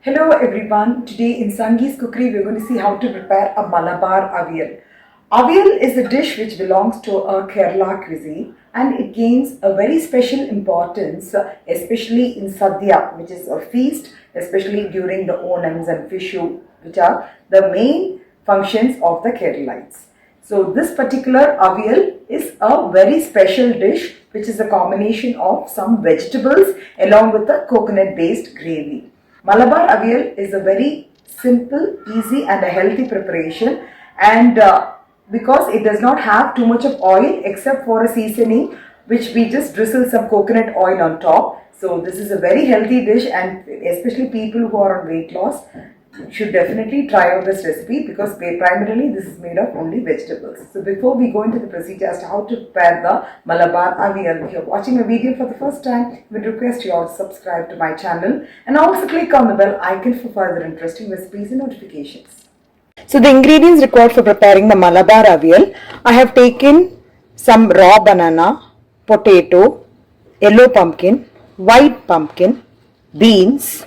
Hello everyone, today in Sangi's Cookery we are going to see how to prepare a Malabar Avial. Avial is a dish which belongs to a Kerala cuisine and it gains a very special importance especially in Sandya, which is a feast, especially during the Onams and Vishu, which are the main functions of the Keralites. So this particular avial is a very special dish which is a combination of some vegetables along with a coconut based gravy. Malabar Avial is a very simple, easy and a healthy preparation, and because it does not have too much of oil except for a seasoning which we just drizzle some coconut oil on top. So this is a very healthy dish, and especially people who are on weight loss should definitely try out this recipe because primarily this is made of only vegetables. So before we go into the procedure as to how to prepare the Malabar Avial, if you are watching a video for the first time, we request you all to subscribe to my channel and also click on the bell icon for further interesting recipes and notifications. So the ingredients required for preparing the Malabar Avial, I have taken some raw banana, potato, yellow pumpkin, white pumpkin, beans,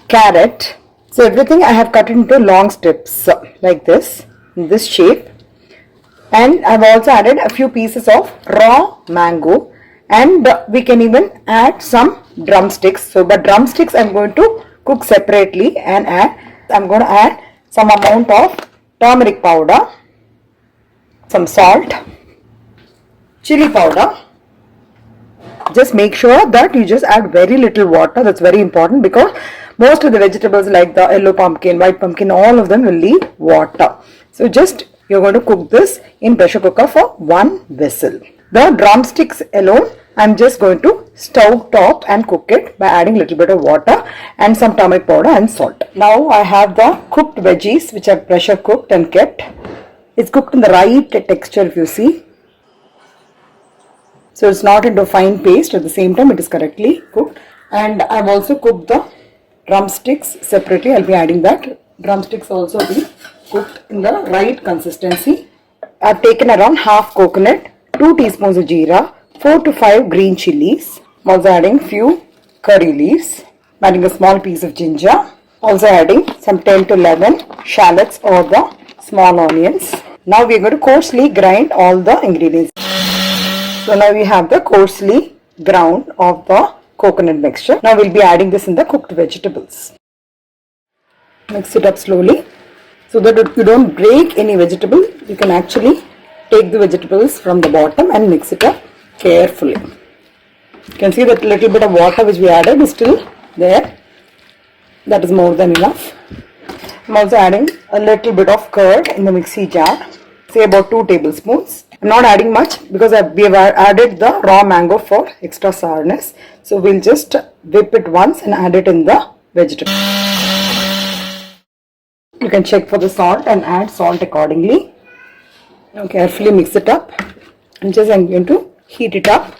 carrot. So everything I have cut into long strips like this, in this shape, and I have also added a few pieces of raw mango, and we can even add some drumsticks. So but drumsticks I am going to cook separately and I am going to add some amount of turmeric powder, some salt, chilli powder. Just make sure that you just add very little water. That's very important because most of the vegetables like the yellow pumpkin, white pumpkin, all of them will need water. So just you're going to cook this in pressure cooker for one whistle. The drumsticks alone, I'm just going to stove top and cook it by adding a little bit of water and some turmeric powder and salt. Now I have the cooked veggies which I've pressure cooked and kept. It's cooked in the right texture if you see. So it's not into fine paste, at the same time it is correctly cooked. And I've also cooked the drumsticks separately. I'll be adding that. Drumsticks also be cooked in the right consistency. I've taken around half coconut, 2 teaspoons of jeera, 4 to 5 green chillies. I'm also adding few curry leaves. I'm adding a small piece of ginger. Also adding some 10 to 11 shallots or the small onions. Now we are going to coarsely grind all the ingredients. So now we have the coarsely ground of the coconut mixture. Now we'll be adding this in the cooked vegetables. Mix it up slowly so that you don't break any vegetable. You can actually take the vegetables from the bottom and mix it up carefully. You can see that little bit of water which we added is still there. That is more than enough. I'm also adding a little bit of curd in the mixie jar, say about 2 tablespoons. I'm not adding much because we have added the raw mango for extra sourness. So we'll just whip it once and add it in the vegetable. You can check for the salt and add salt accordingly. Now carefully mix it up. And just I'm going to heat it up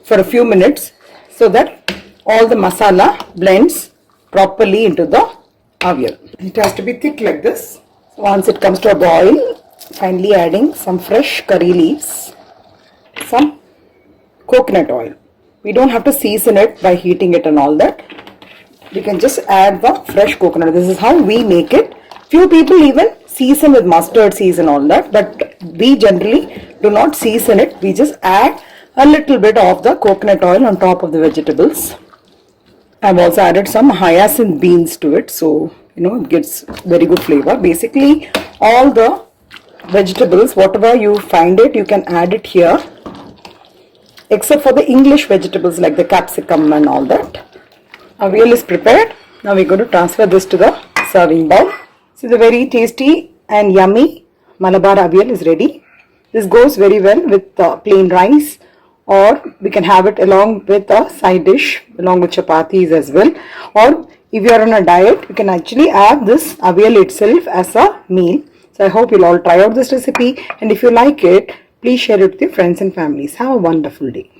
for a few minutes so that all the masala blends properly into the avial. It has to be thick like this. So once it comes to a boil, finally adding some fresh curry leaves, some coconut oil. We don't have to season it by heating it and all that. We can just add the fresh coconut. This is how we make it. Few people even season with mustard seeds and all that, but we generally do not season it. We just add a little bit of the coconut oil on top of the vegetables. I've also added some hyacinth beans to it, so it gets very good flavor. Basically all the vegetables, whatever you find it, you can add it here, except for the English vegetables like the capsicum and all that. Avial is prepared. Now we're going to transfer this to the serving bowl. So the very tasty and yummy Malabar Avial is ready. This goes very well with plain rice, or we can have it along with a side dish along with chapatis as well. Or if you are on a diet, you can actually add this avial itself as a meal. So I hope you'll all try out this recipe, and if you like it, please share it with your friends and families. Have a wonderful day.